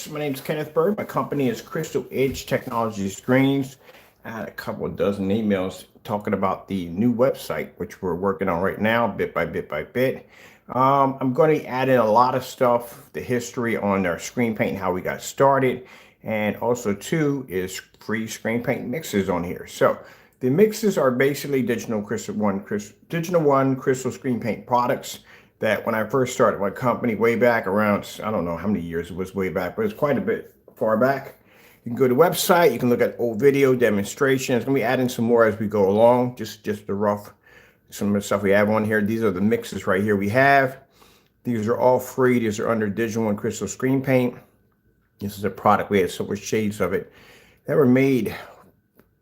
guys, my name is Kenneth Bird. My company is Crystal Edge Technology Screens. I had a couple of dozen emails talking about the new website, which we're working on right now, bit by bit by bit. I'm going to add in a lot of stuff, the history on our screen paint, how we got started, and also too is free screen paint mixes on here. So the mixes are basically Digital One Crystal Screen Paint products that when I first started my company way back around, I don't know how many years it was way back, but it's quite a bit far back. You can go to the website, you can look at old video demonstrations. Let me add in some more as we go along, just the rough, some of the stuff we have on here. These are the mixes right here we have. These are all free. These are under Digital One Crystal Screen Paint. This is a product, we had silver shades of it that were made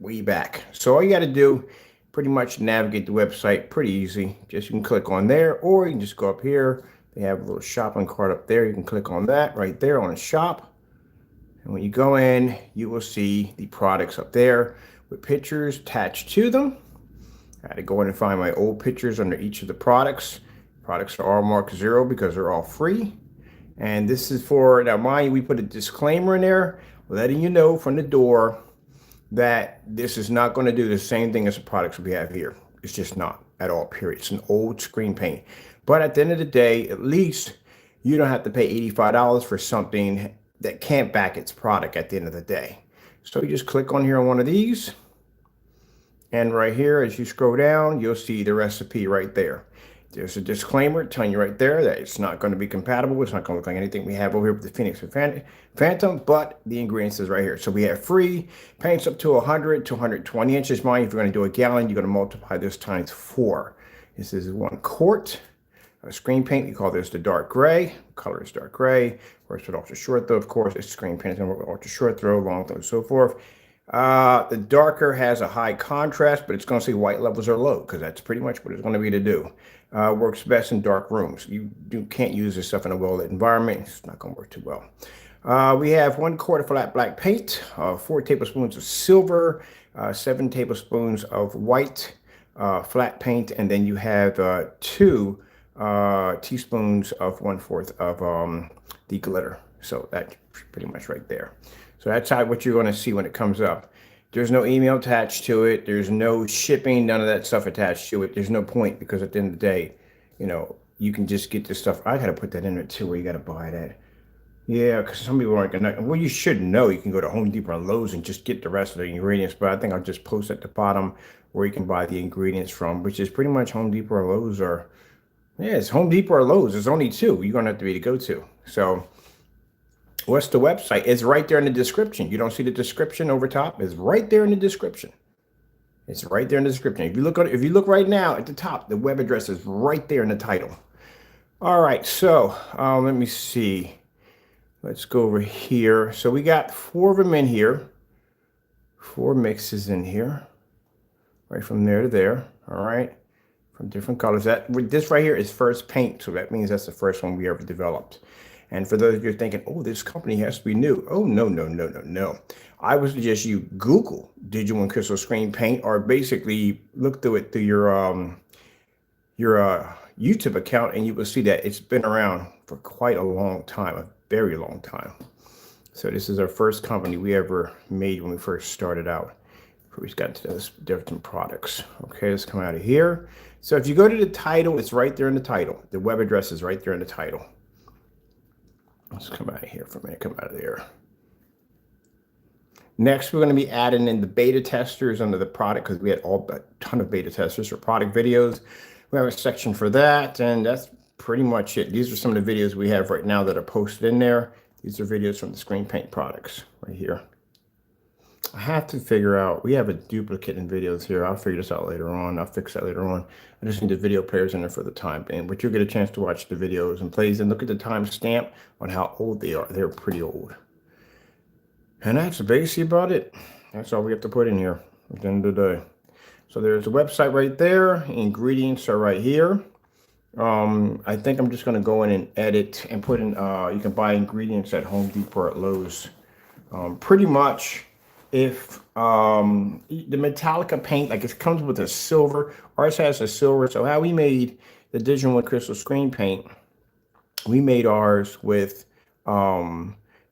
way back. So all you got to do, pretty much navigate the website, pretty easy. Just you can click on there, or you can just go up here. They have a little shopping cart up there. You can click on that right there on the shop. And when you go in, you will see the products up there with pictures attached to them. I had to go in and find my old pictures under each of the products. Products are all marked 0 because they're all free. And this is for, now mind you, we put a disclaimer in there letting you know from the door that this is not going to do the same thing as the products we have here. It's just not at all, period. It's an old screen paint. But at the end of the day, at least you don't have to pay $85 for something that can't back its product at the end of the day. So you just click on here on one of these. And right here, as you scroll down, you'll see the recipe right there. There's a disclaimer telling you right there that it's not going to be compatible. It's not going to look like anything we have over here with the Phoenix and Phantom, but the ingredients is right here. So we have free paints up to 100 to 120 inches. Mind, if you're going to do a gallon, you're going to multiply this times 4. This is 1 quart of screen paint. We call this the dark gray. Color is dark gray. Works with ultra short throw, of course. It's screen paint. It's going to work with ultra short throw, long throw, and so forth. The darker has a high contrast, but it's going to say white levels are low because that's pretty much what it's going to be to do. Works best in dark rooms. You can't use this stuff in a well-lit environment. It's not going to work too well. We have 1 quart of flat black paint, 4 tablespoons of silver, 7 tablespoons of white flat paint, and then you have 2 teaspoons of 1/4 of the glitter. So that's pretty much right there. So that's what you're going to see when it comes up. There's no email attached to it. There's no shipping, none of that stuff attached to it. There's no point because at the end of the day, you know, you can just get this stuff. I got to put that in there too, where you got to buy that. Yeah, because some people aren't going to. Well, you should know. You can go to Home Depot and Lowe's and just get the rest of the ingredients. But I think I'll just post at the bottom where you can buy the ingredients from, which is pretty much Home Depot or Lowe's or, yeah, it's Home Depot or Lowe's. There's only 2 you're going to have to be to go to. So what's the website? It's right there in the description. You don't see the description over top? It's right there in the description. It's right there in the description. If you look right now at the top, the web address is right there in the title. All right, so let me see. Let's go over here. So we got 4 of them in here. 4 mixes in here. Right from there to there. All right. From different colors. This right here is first paint. So that means that's the first one we ever developed. And for those of you thinking, oh, this company has to be new. Oh, no, no, no, no, no. I would suggest you Google Digital One Crystal Screen Paint, or basically look through it through your YouTube account, and you will see that it's been around for quite a long time, a very long time. So this is our first company we ever made when we first started out. We got into those different products. Okay, let's come out of here. So if you go to the title, it's right there in the title. The web address is right there in the title. Let's come out of here for a minute, come out of there. Next, we're going to be adding in the beta testers under the product because we had a ton of beta testers for product videos. We have a section for that, and that's pretty much it. These are some of the videos we have right now that are posted in there. These are videos from the screen paint products right here. I have to figure out, we have a duplicate in videos here. I'll figure this out later on. I'll fix that later on. I just need the video players in there for the time being, but you'll get a chance to watch the videos and plays and look at the timestamp on how old they are. They're pretty old. And that's basically about it. That's all we have to put in here at the end of the day. So there's a website right there. Ingredients are right here. I think I'm just going to go in and edit and put in, you can buy ingredients at Home Depot or at Lowe's. Pretty much, if the Metallica paint, like it comes with a silver, ours has a silver. So how we made the Digital One Crystal Screen Paint, we made ours with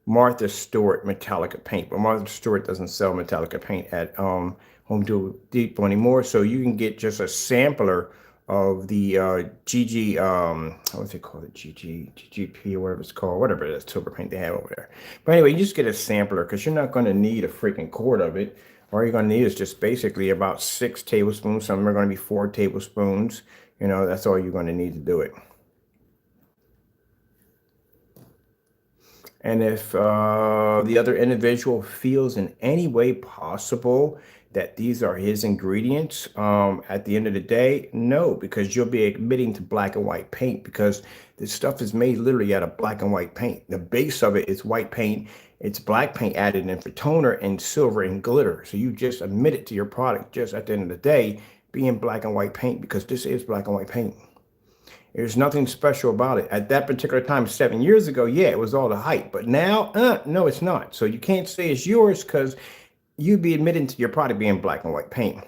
Martha Stewart Metallica paint, but Martha Stewart doesn't sell Metallica paint at Home Depot anymore. So you can get just a sampler of the GG, what's it called? GGP or whatever it's called, whatever it is, silver paint they have over there. But anyway, you just get a sampler because you're not going to need a freaking quart of it. All you're going to need is just basically about 6 tablespoons. Some are going to be 4 tablespoons. You know, that's all you're going to need to do it. And if the other individual feels in any way possible that these are his ingredients, at the end of the day, no, because you'll be admitting to black and white paint because this stuff is made literally out of black and white paint. The base of it is white paint. It's black paint added in for toner and silver and glitter. So you just admit it to your product just at the end of the day being black and white paint because this is black and white paint. There's nothing special about it. At that particular time, 7 years ago, yeah, it was all the hype. But now, no, it's not. So you can't say it's yours because you'd be admitting to your product being black and white paint.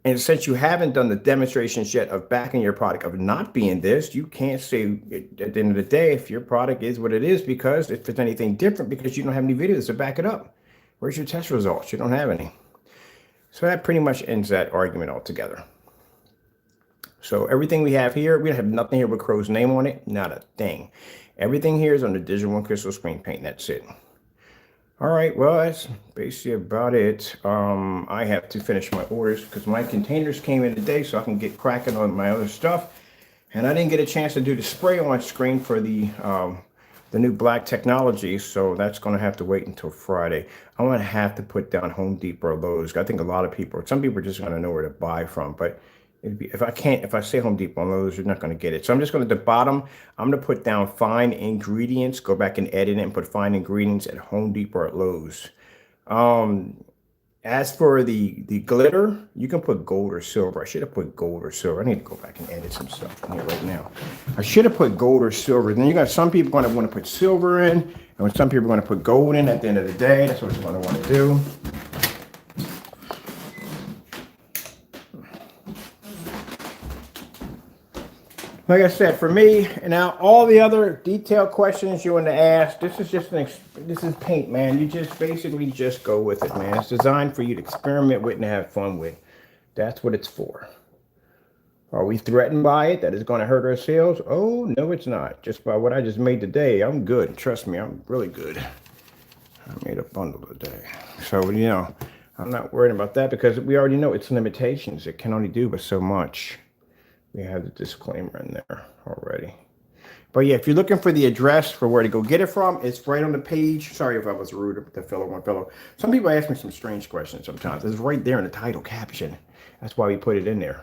And since you haven't done the demonstrations yet of backing your product of not being this, you can't say at the end of the day if your product is what it is because if it's anything different because you don't have any videos to back it up. Where's your test results? You don't have any. So that pretty much ends that argument altogether. So everything we have here, we have nothing here with Crow's name on it, not a thing. Everything here is on the Digital One Crystal screen paint. That's it. All right, well, that's basically about it. I have to finish my orders because my containers came in today so I can get cracking on my other stuff. And I didn't get a chance to do the spray on screen for the new black technology, so that's going to have to wait until Friday. I'm going to have to put down Home Depot or Lowe's. I think a lot of people, some people are just going to know where to buy from, but if I say Home Depot and Lowe's, you're not going to get it. So I'm just going to, the bottom, I'm going to put down fine ingredients, go back and edit it and put fine ingredients at Home Depot or Lowe's. As for the glitter, you can put gold or silver. I should have put gold or silver. I need to go back and edit some stuff in here right now. I should have put gold or silver. Then you got some people going to want to put silver in, and some people are going to put gold in at the end of the day. That's what you're going to want to do. Like I said, for me, and now all the other detailed questions you want to ask, this is just this is paint, man. You just basically just go with it, man. It's designed for you to experiment with and have fun with. That's what it's for. Are we threatened by it that it's going to hurt our sales? Oh, no, it's not. Just by what I just made today, I'm good. Trust me, I'm really good. I made a bundle today. So, you know, I'm not worried about that because we already know its limitations. It can only do but so much. We have the disclaimer in there already. But yeah, if you're looking for the address for where to go get it from, it's right on the page. Sorry if I was rude to one fellow. Some people ask me some strange questions sometimes. It's right there in the title caption. That's why we put it in there.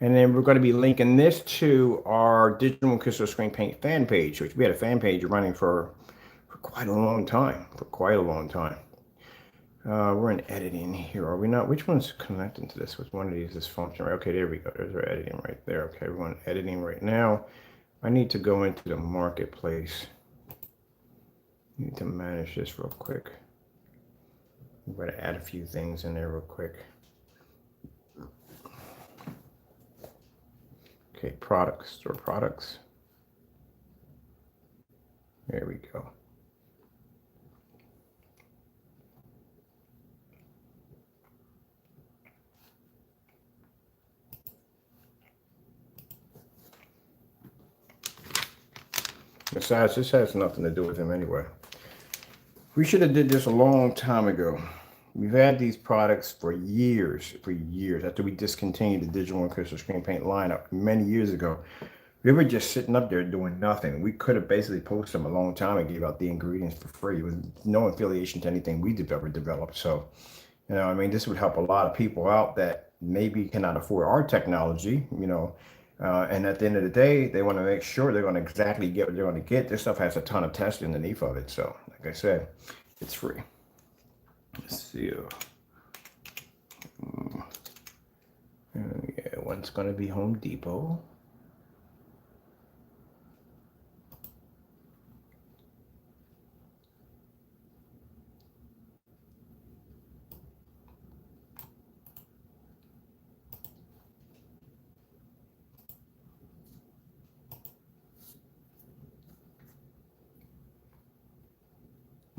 And then we're going to be linking this to our Digital One Crystal Screen Paint fan page, which we had a fan page running for quite a long time. We're in editing here, are we not? Which one's connecting to this? Which one of these is functioning? Okay, there we go. There's our editing right there. Okay, we're on editing right now. I need to go into the marketplace. I need to manage this real quick. I'm going to add a few things in there real quick. Okay, products, store products. There we go. Besides, this has nothing to do with him anyway. We should have did this a long time ago. We've had these products for years, after we discontinued the Digital One Crystal Screen Paint lineup many years ago. We were just sitting up there doing nothing. We could have basically posted them a long time and gave out the ingredients for free with no affiliation to anything we ever developed. So, you know, I mean, this would help a lot of people out that maybe cannot afford our technology, you know, and at the end of the day, they want to make sure they're going to exactly get what they're going to get. This stuff has a ton of tests underneath of it. So, like I said, it's free. Let's see. Yeah, one's going to be Home Depot.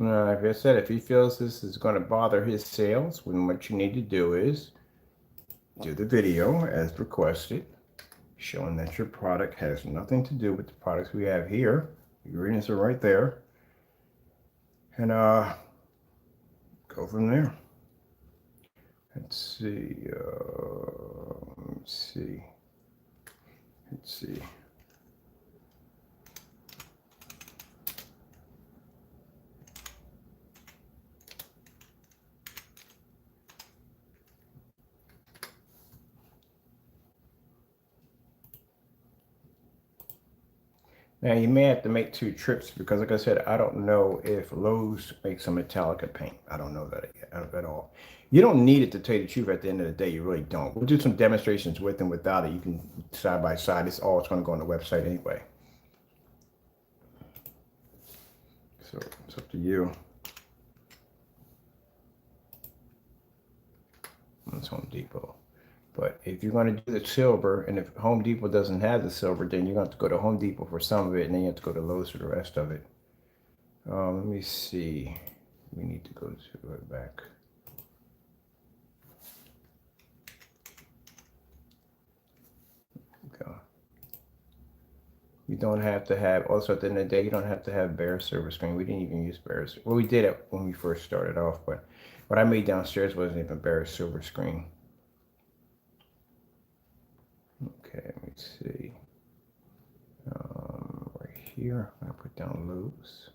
Like I said, if he feels this is going to bother his sales, then what you need to do is do the video as requested, showing that your product has nothing to do with the products we have here. The ingredients are right there. And go from there. Let's see. Let's see. Let's see. Now you may have to make 2 trips because, like I said, I don't know if Lowe's makes a Metallica paint. I don't know that at all. You don't need it, to tell you the truth. At the end of the day, you really don't. We'll do some demonstrations with and without it. You can side by side. It's all it's going to go on the website anyway. So it's up to you. That's Home Depot. But if you're going to do the silver, and if Home Depot doesn't have the silver, then you're going to have to go to Home Depot for some of it, and then you have to go to Lowe's for the rest of it. Let me see. We need to go to it back. Go. You don't have to have, also at the end of the day, you don't have to have bare silver screen. We didn't even use bare. Well, we did it when we first started off, but what I made downstairs wasn't even bare silver screen. Okay, let me see. Right here, I'm gonna put down Lowe's.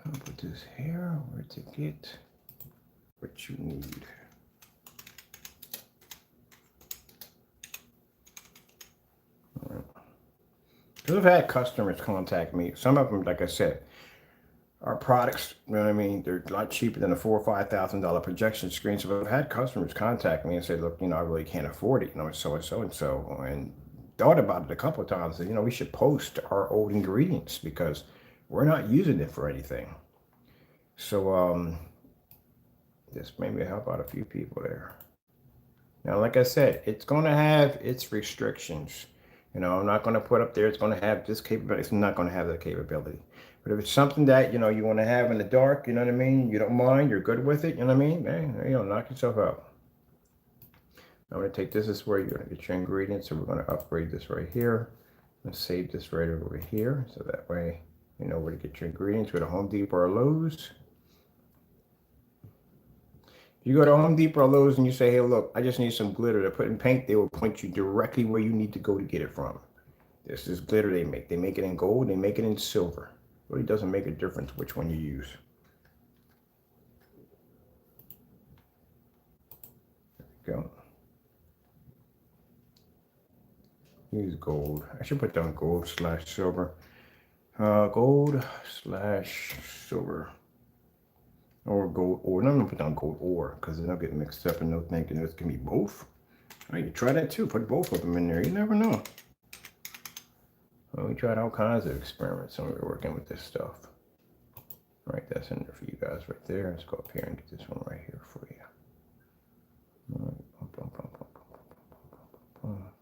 I'll put this here, where to get what you need. All right. Because I've had customers contact me. Some of them, like I said, our products, you know what I mean? They're a lot cheaper than a $4,000 or $5,000 projection screen. So I've had customers contact me and say, look, I really can't afford it, so and so and so. And thought about it a couple of times. That, we should post our old ingredients because we're not using it for anything. So this maybe help out a few people there. Now, like I said, it's going to have its restrictions. I'm not going to put up there, it's going to have this capability. It's not going to have that capability. But if it's something that, you want to have in the dark, you know what I mean? You don't mind, you're good with it, you know what I mean? Hey, knock yourself out. I'm going to take this is where you're going to get your ingredients. So we're going to upgrade this right here. I'm going to save this right over here. So that way, you know where to get your ingredients. Go to Home Depot or Lowe's. If you go to Home Depot or Lowe's and you say, hey, look, I just need some glitter to put in paint, they will point you directly where you need to go to get it from. This is glitter they make. They make it in gold. They make it in silver. It really doesn't make a difference which one you use. There we go. Use gold. I should put down gold/silver. Gold/silver. Or gold ore. No, I'm gonna put down gold ore because then I'll get mixed up and they'll think this can be both. All right, you try that too. Put both of them in there. You never know. Well, we tried all kinds of experiments when we were working with this stuff. All right, that's in there for you guys right there. Let's go up here and get this one right here for you. All right.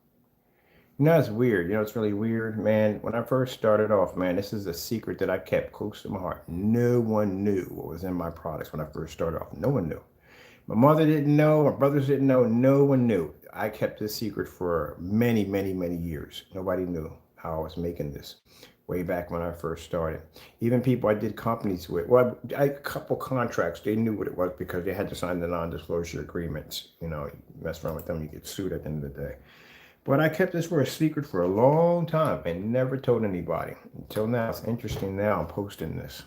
It's weird. It's really weird, man. When I first started off, man, this is a secret that I kept close to my heart. No one knew what was in my products when I first started off. No one knew. My mother didn't know. My brothers didn't know. No one knew. I kept this secret for many, many, many years. Nobody knew how I was making this way back when I first started. Even people I did companies with, well, I had a couple contracts, they knew what it was because they had to sign the non-disclosure agreements. You mess around with them, you get sued at the end of the day. But I kept this for a secret for a long time and never told anybody until now. It's interesting now I'm posting this.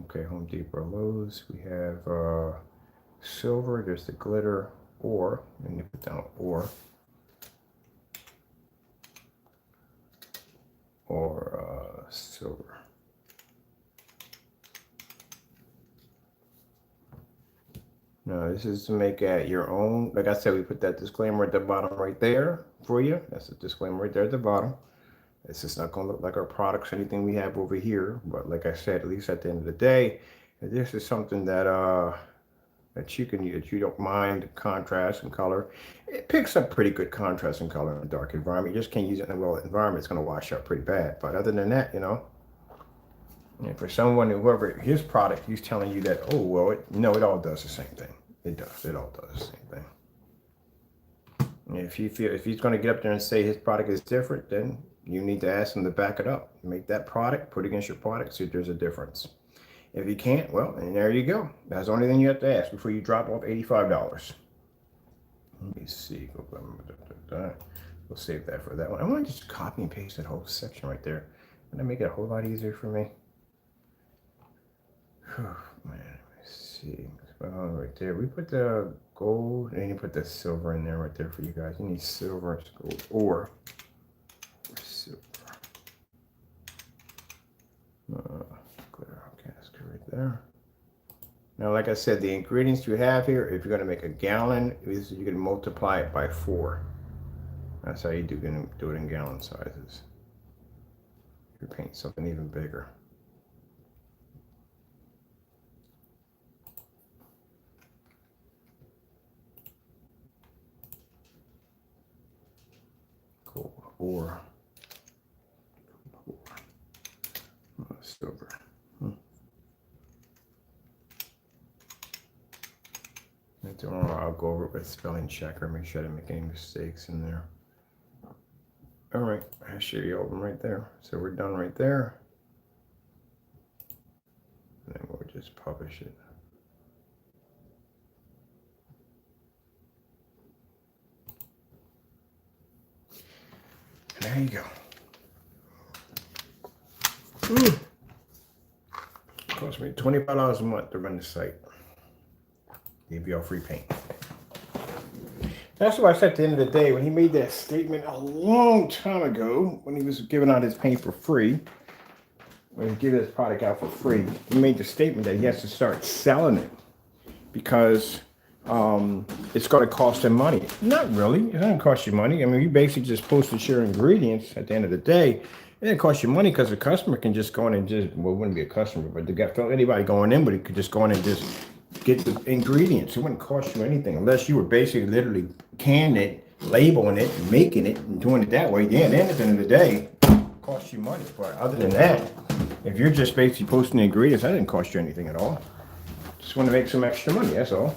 Okay, Home Depot, Lowe's. We have silver. There's the glitter ore. And you put down ore. Or silver. No, this is to make at your own. Like I said, we put that disclaimer at the bottom right there for you. That's the disclaimer right there at the bottom. It's just not going to look like our products or anything we have over here. But like I said, at least at the end of the day, This is something that that you can use. You don't mind contrast and color. It picks up pretty good contrast and color in a dark environment. You just can't use it in a well environment. It's going to wash out pretty bad. But other than that, and for someone, whoever his product, he's telling you that, oh, well, no, it all does the same thing. It does. It all does the same thing. And if he's going to get up there and say his product is different, then you need to ask him to back it up. Make that product, put it against your product, see if there's a difference. If you can't, well, and there you go. That's the only thing you have to ask before you drop off $85. Let me see. We'll save that for that one. I want to just copy and paste that whole section right there. And that make it a whole lot easier for me. Whew, man, let me see. Well, right there, we put the gold, and you put the silver in there right there for you guys. You need silver, gold, or silver. Glitter casket right there. Now, like I said, the ingredients you have here, if you're going to make a gallon, you can multiply it by 4. That's how you do it in gallon sizes. You paint something even bigger. Or silver. I'll go over it with spelling checker, make sure I didn't make any mistakes in there. All right, I show you all of them right there. So we're done right there. And then we'll just publish it. There you go. Cost me $25 a month to run the site. Give you all free paint. That's why I said at the end of the day, when he made that statement a long time ago, when he was giving out his paint for free, when he gave his product out for free, he made the statement that he has to start selling it because it's going to cost him money. Not really. It doesn't cost you money. I mean, you basically just posted your ingredients at the end of the day. It didn't cost you money because the customer can just go in and it wouldn't be a customer, but anybody going in, but he could just go in and just get the ingredients. It wouldn't cost you anything unless you were basically literally canning it, labeling it, and making it, and doing it that way. Yeah, then at the end of the day, it costs you money. But other than that, if you're just basically posting the ingredients, that didn't cost you anything at all. Just want to make some extra money, that's all.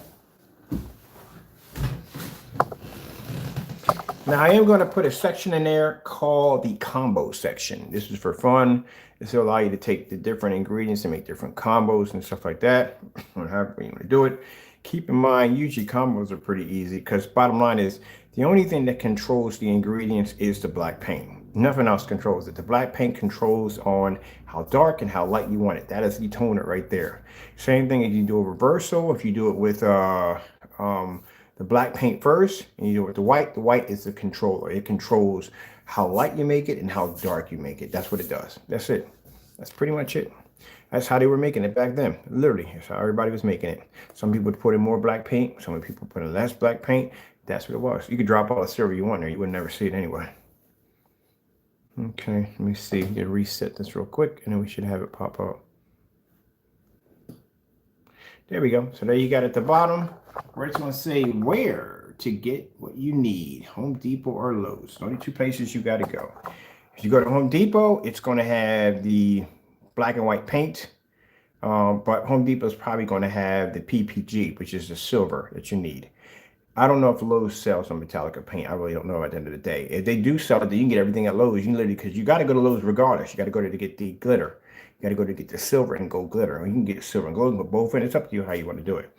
Now, I am going to put a section in there called the combo section. This is for fun. This will allow you to take the different ingredients and make different combos and stuff like that, or however you want to do it. Keep in mind, usually combos are pretty easy because bottom line is the only thing that controls the ingredients is the black paint. Nothing else controls it. The black paint controls on how dark and how light you want it. That is the toner right there. Same thing if you do a reversal, if you do it with the black paint first, and you do it with the white is the controller. It controls how light you make it and how dark you make it. That's what it does. That's it. That's pretty much it. That's how they were making it back then. Literally, that's how everybody was making it. Some people would put in more black paint. Some people put in less black paint. That's what it was. You could drop all the silver you want there. You would never see it anyway. Okay, let me see. Get reset this real quick, and then we should have it pop up. There we go. So there you got at the bottom. Where it's going to say where to get what you need. Home Depot or Lowe's. Only 2 places you got to go. If you go to Home Depot, it's going to have the black and white paint. But Home Depot is probably going to have the PPG, which is the silver that you need. I don't know if Lowe's sells some Metallica paint. I really don't know at the end of the day. If they do sell it, then you can get everything at Lowe's. You literally, because you got to go to Lowe's regardless. You got to go there to get the glitter. You got to go to get the silver and gold glitter. Or you can get silver and gold, but both, and it's up to you how you want to do it.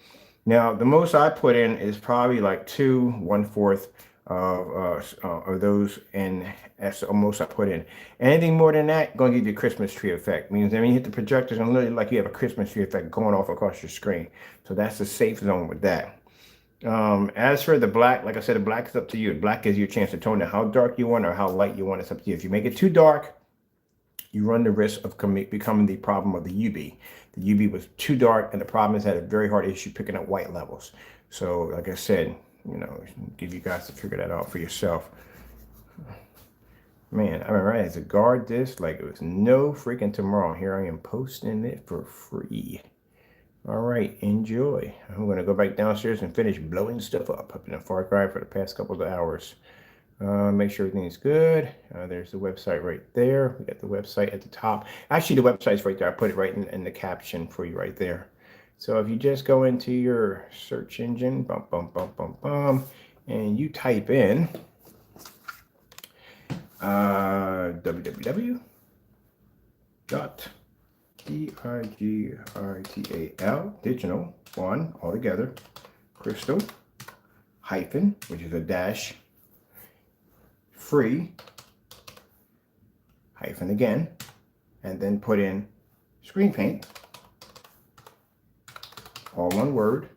Now, the most I put in is probably like 1/4 of those, and that's the most I put in. Anything more than that, going to give you a Christmas tree effect. Means when you hit the projectors, and literally like you have a Christmas tree effect going off across your screen. So that's the safe zone with that. As for the black, like I said, the black is up to you. Black gives you a chance to tone it how dark you want or how light you want. It's up to you. If you make it too dark, you run the risk of becoming the problem of the UV. The UV was too dark, and the problem is had a very hard issue picking up white levels. So, like I said, give you guys to figure that out for yourself. Man, I remember I had to guard this like it was no freaking tomorrow. Here I am posting it for free. All right, enjoy. I'm going to go back downstairs and finish blowing stuff up. I've been in Far Cry for the past couple of hours. Make sure everything's good. There's the website right there. We got the website at the top. Actually, the website's right there. I put it right in the caption for you right there. So if you just go into your search engine, and you type in www. digital, one altogether, crystal, hyphen, which is a dash, free, hyphen again, and then put in screen paint, all one word,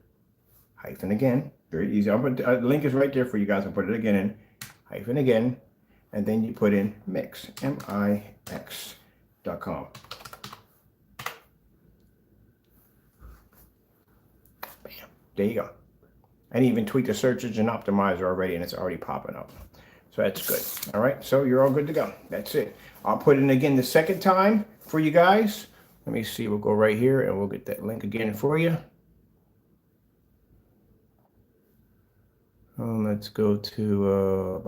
hyphen again, very easy. I'll put, the link is right there for you guys. I'll put it again in, hyphen again, and then you put in mix, mix.com. Bam, there you go. I didn't even tweak the search engine optimizer already, and it's already popping up. So that's good. All right, so you're all good to go. That's it. I'll put it in again the second time for you guys. Let me see. We'll go right here, and we'll get that link again for you. Let's go to,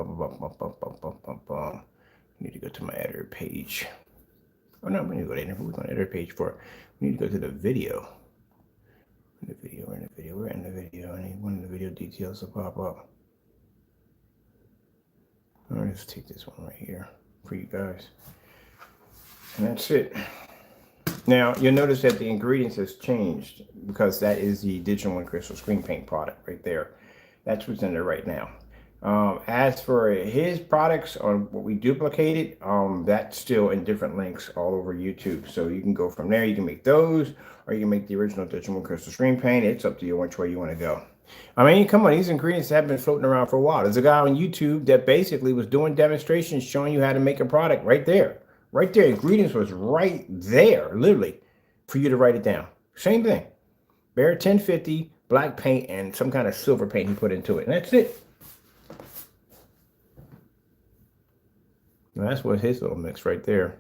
need to go to my editor page. Oh, no, we need to go to editor. We're going to editor page for it. We need to go to the video. We're in the video. I need one of the video details to pop up. All right, let's take this one right here for you guys. And that's it. Now, you'll notice that the ingredients has changed because that is the Digital One Crystal Screen Paint product right there. That's what's in there right now. As for his products on what we duplicated, that's still in different links all over YouTube. So you can go from there. You can make those, or you can make the original Digital One Crystal Screen Paint. It's up to you which way you want to go. I mean, come on, these ingredients have been floating around for a while. There's a guy on YouTube that basically was doing demonstrations showing you how to make a product right there. Right there. Ingredients was right there, literally, for you to write it down. Same thing. Behr 1050, black paint, and some kind of silver paint he put into it. And that's it. Now, that's what his little mix right there.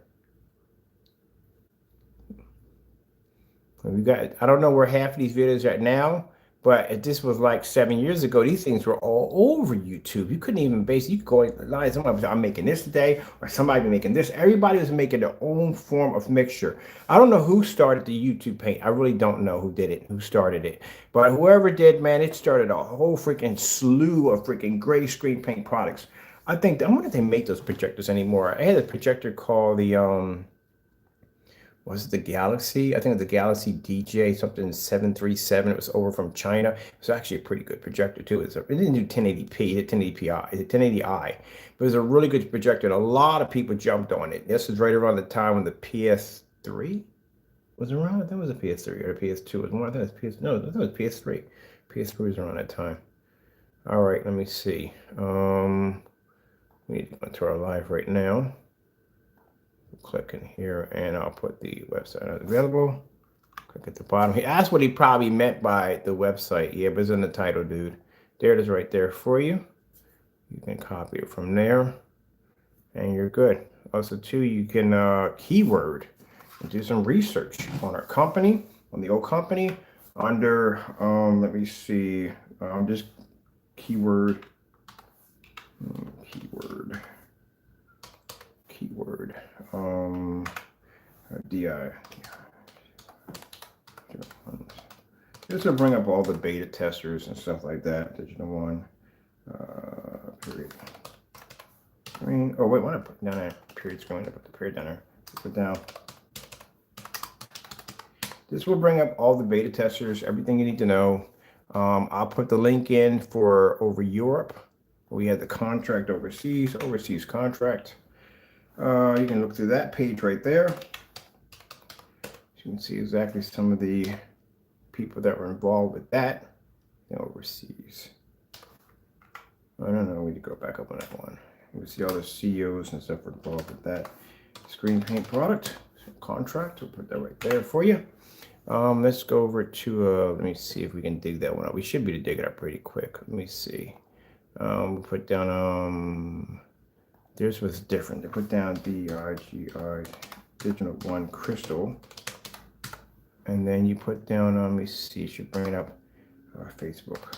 We got, I don't know where half of these videos are at now, but if this was like 7 years ago, these things were all over YouTube. You couldn't even you could go online, somebody was, I'm making this today, or somebody making this. Everybody was making their own form of mixture. I don't know who started the YouTube paint. I really don't know who did it, who started it. But whoever did, man, it started a whole freaking slew of freaking gray screen paint products. I wonder if they make those projectors anymore. I had a projector called the, was it the Galaxy? I think it was the Galaxy DJ something 737. It was over from China. It was actually a pretty good projector too. It didn't do 1080p, it did 1080i. But it was a really good projector, and a lot of people jumped on it. This was right around the time when the PS3 was around. I think it was a PS3 or a PS2. It was more. I think it was no, I think it was PS3. PS3 was around that time. All right, let me see. We need to go to our live right now. Click in here, and I'll put the website available. Click at the bottom here. That's what he probably meant by the website. Yeah, but it's in the title, dude. There it is right there for you. You can copy it from there, and you're good. Also, too, you can keyword and do some research on our company, on the old company, under, let me see, just keyword, DI. This will bring up all the beta testers and stuff like that. Digital One, period. Screen. Oh wait, why not put down there? Period screen. I put the period down there. Put down. This will bring up all the beta testers, everything you need to know. I'll put the link in for over Europe. We had the contract overseas contract. You can look through that page right there. You can see exactly some of the people that were involved with that overseas. I don't know, we need to go back up on that one. You can see all the CEOs and stuff were involved with that screen paint product contract. We'll put that right there for you. Let's go over to, let me see if we can dig that one up. We should be able to dig it up pretty quick. Let me see. We'll put down, theirs was different. They put down DIGI, Digital One Crystal. And then you put down, let me see, it should bring it up, Facebook.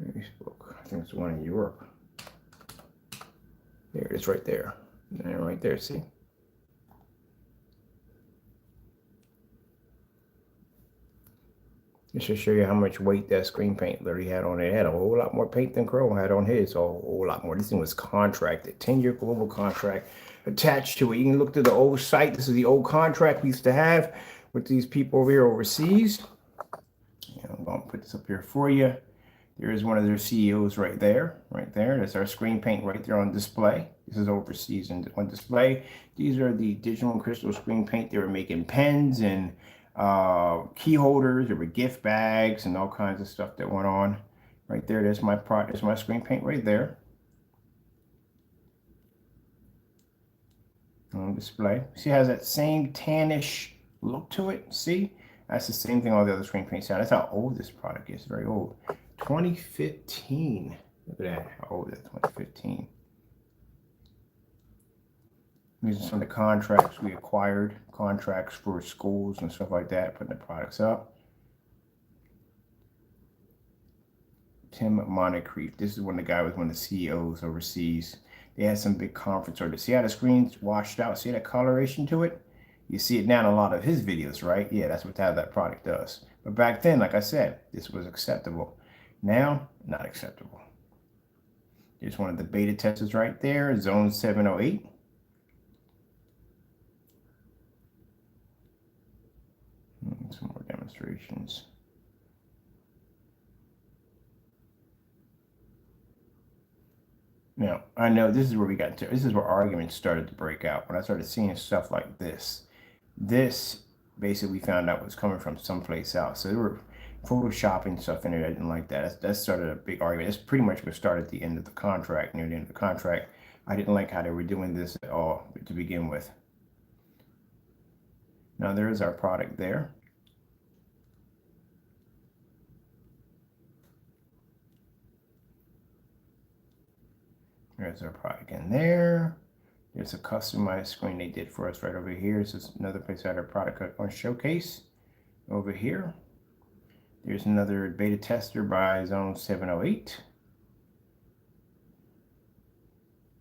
Facebook, I think it's the one in Europe. There it is right there. And right there, see? This should show you how much weight that screen paint literally had on it. It had a whole lot more paint than Crow had on his, a whole lot more. This thing was contracted, 10-year global contract attached to it. You can look through the old site. This is the old contract we used to have with these people over here overseas. I'm going to put this up here for you. There is one of their CEOs right there, right there. That's our screen paint right there on display. This is overseas and on display. These are the digital and crystal screen paint. They were making pens and key holders. There were gift bags and all kinds of stuff that went on. Right there, there's my product. There's my screen paint right there on display. See, it has that same tannish look to it. See, that's the same thing all the other screen paints have. That's how old this product is. Very old. 2015. Look at that. How old is it? 2015. These are some of the contracts we acquired, contracts for schools and stuff like that, putting the products up. Tim Moncrief. This is when the guy was one of the CEOs overseas. They had some big conference order. See how the screen's washed out? See that coloration to it? You see it now in a lot of his videos, right? Yeah, that's what that product does. But back then, like I said, this was acceptable. Now, not acceptable. There's one of the beta testers right there, Zone 708. Some more demonstrations. Now, I know this is where we got to. This is where arguments started to break out. When I started seeing stuff like this, basically we found out was coming from someplace else. So there were photoshopping stuff in there. I didn't like that. That started a big argument. That's pretty much what started at the end of the contract, near the end of the contract. I didn't like how they were doing this at all to begin with. Now there is our product there. There's our product in there. There's a customized screen they did for us right over here. This is another place I had our product on showcase. Over here, there's another beta tester by Zone 708.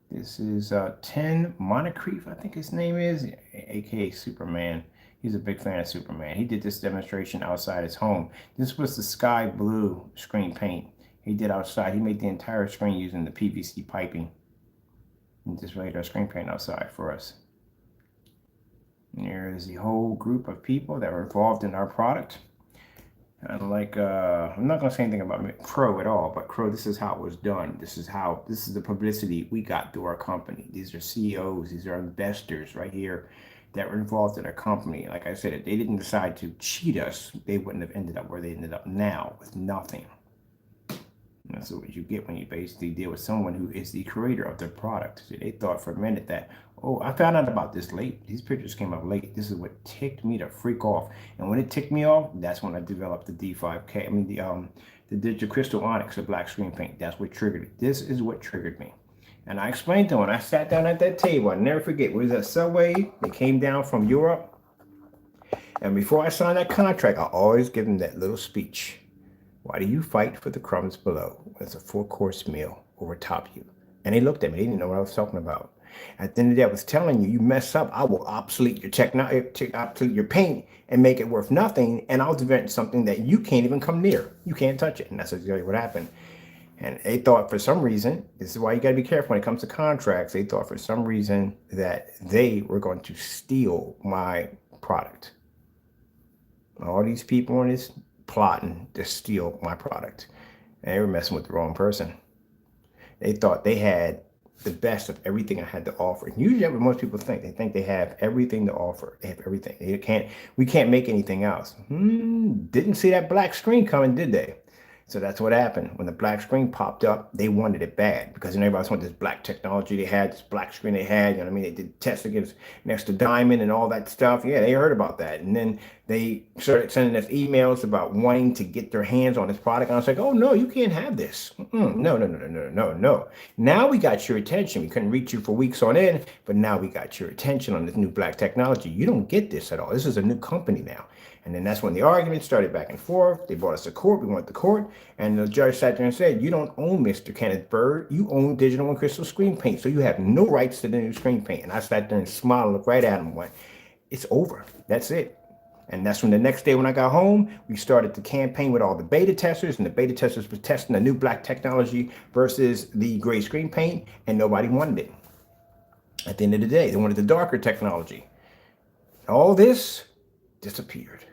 This is 10 Moncrief, I think his name is, aka Superman. He's a big fan of Superman. He did this demonstration outside his home. This was the sky blue screen paint he did outside. He made the entire screen using the PVC piping. And just made our screen paint outside for us. And there is the whole group of people that were involved in our product. And like, I'm not gonna say anything about Crow at all, but Crow, this is how it was done. This is the publicity we got through our company. These are CEOs, these are investors right here that were involved in our company. Like I said, if they didn't decide to cheat us, they wouldn't have ended up where they ended up now with nothing. And that's what you get when you basically deal with someone who is the creator of their product. So they thought for a minute that, oh, I found out about this late. These pictures came up late. This is what ticked me to freak off. And when it ticked me off, that's when I developed the D5K. I mean, the Digital Crystal Onyx, the black screen paint. That's what triggered it. This is what triggered me. And I explained to him when I sat down at that table, I'll never forget, we was at Subway. They came down from Europe. And before I signed that contract, I always give them that little speech. Why do you fight for the crumbs below when it's a 4-course meal over top you? And they looked at me. They didn't know what I was talking about. At the end of the day, I was telling you, you mess up, I will obsolete your paint and make it worth nothing. And I'll invent something that you can't even come near. You can't touch it. And that's exactly what happened. And they thought for some reason, this is why you got to be careful when it comes to contracts. They thought for some reason that they were going to steal my product. All these people on this plotting to steal my product. And they were messing with the wrong person. They thought they had the best of everything I had to offer. And usually that's what most people think. They think they have everything to offer. They have everything. We can't make anything else. Didn't see that black screen coming, did they? So that's what happened. When the black screen popped up, they wanted it bad because everybody wanted this black technology they had, this black screen they had. You know what I mean? They did tests against next to Diamond and all that stuff. Yeah, they heard about that. And then they started sending us emails about wanting to get their hands on this product. And I was like, oh, no, you can't have this. No, no, no, no, no, no, no. Now we got your attention. We couldn't reach you for weeks on end, but now we got your attention on this new black technology. You don't get this at all. This is a new company now. And then that's when the argument started back and forth. They brought us to court. We went to court. And the judge sat there and said, you don't own Mr. Kenneth Bird. You own Digital and Crystal Screen Paint. So you have no rights to the new screen paint. And I sat there and smiled and looked right at him and went, it's over. That's it. And that's when the next day when I got home, we started the campaign with all the beta testers. And the beta testers were testing the new black technology versus the gray screen paint. And nobody wanted it. At the end of the day, they wanted the darker technology. All this disappeared.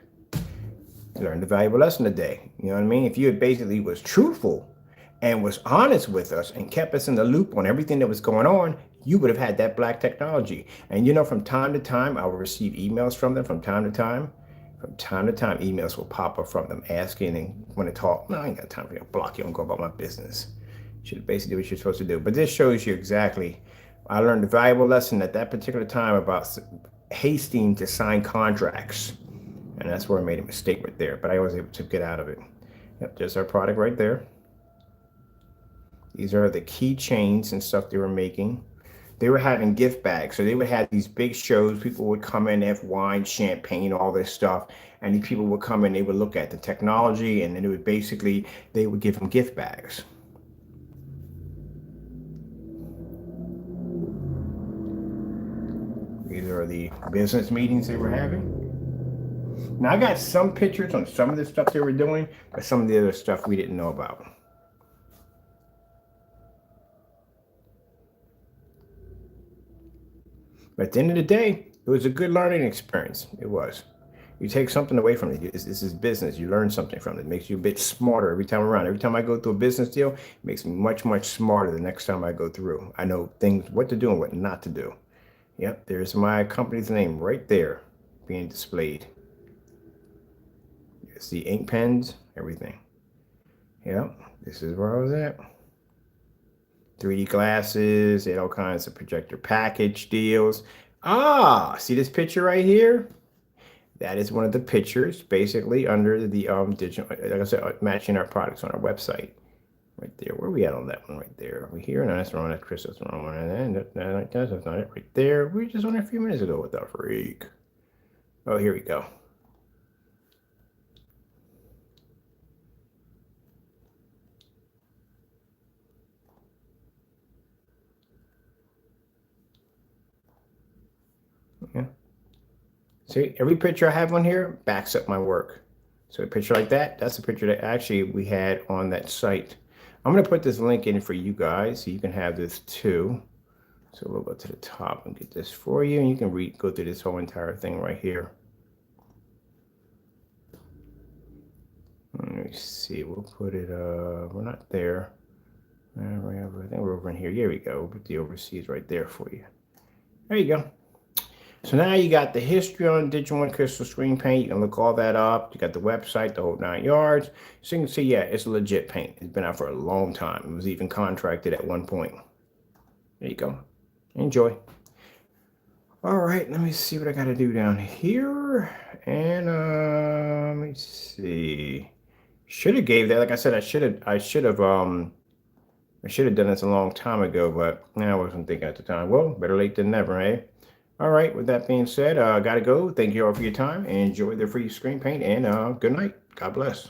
Learned a valuable lesson today. You know what I mean? If you had basically was truthful and was honest with us and kept us in the loop on everything that was going on, you would have had that black technology. And you know, from time to time, I will receive emails from them from time to time. From time to time, emails will pop up from them asking and want to talk. No, I ain't got time for you. I'll block you and go about my business. You should basically do what you're supposed to do. But this shows you exactly. I learned a valuable lesson at that particular time about hasting to sign contracts. And that's where I made a mistake right there, but I was able to get out of it. Yep, there's our product right there. These are the keychains and stuff they were making. They were having gift bags. So they would have these big shows. People would come in, they have wine, champagne, all this stuff. And these people would come in, they would look at the technology, and then it would basically, they would give them gift bags. These are the business meetings they were having. Now, I got some pictures on some of the stuff they were doing, but some of the other stuff we didn't know about. But at the end of the day, it was a good learning experience. It was. You take something away from it. This is business. You learn something from it. It makes you a bit smarter every time around. Every time I go through a business deal, it makes me much, much smarter the next time I go through. I know things, what to do and what not to do. Yep, there's my company's name right there being displayed. See ink pens, everything. Yep, this is where I was at. 3D glasses, they had all kinds of projector package deals. Ah, see this picture right here? That is one of the pictures, basically under the digital, like I said, matching our products on our website. Right there. Where are we at on that one right there? Are we here? No, that's wrong. That's Chris. That's the wrong one. And that's not it right there. We were just on it a few minutes ago with that freak. Oh, here we go. Yeah. See, every picture I have on here backs up my work. So a picture like that, that's a picture that actually we had on that site. I'm going to put this link in for you guys so you can have this too. So we'll go to the top and get this for you, and you can go through this whole entire thing right here. Let me see, we'll put it, we're not there. I think we're over in here. Here we go. We'll put the overseas right there for you. There you go. So now you got the history on Digital and Crystal Screen Paint. You can look all that up. You got the website, the whole 9 yards. So you can see, yeah, it's a legit paint. It's been out for a long time. It was even contracted at one point. There you go. Enjoy. All right, let me see what I got to do down here. And let me see. Should have gave that. Like I said, I should have done this a long time ago, but I wasn't thinking at the time. Well, better late than never, eh? All right, with that being said, gotta go. Thank you all for your time. Enjoy the free screen paint, and good night. God bless.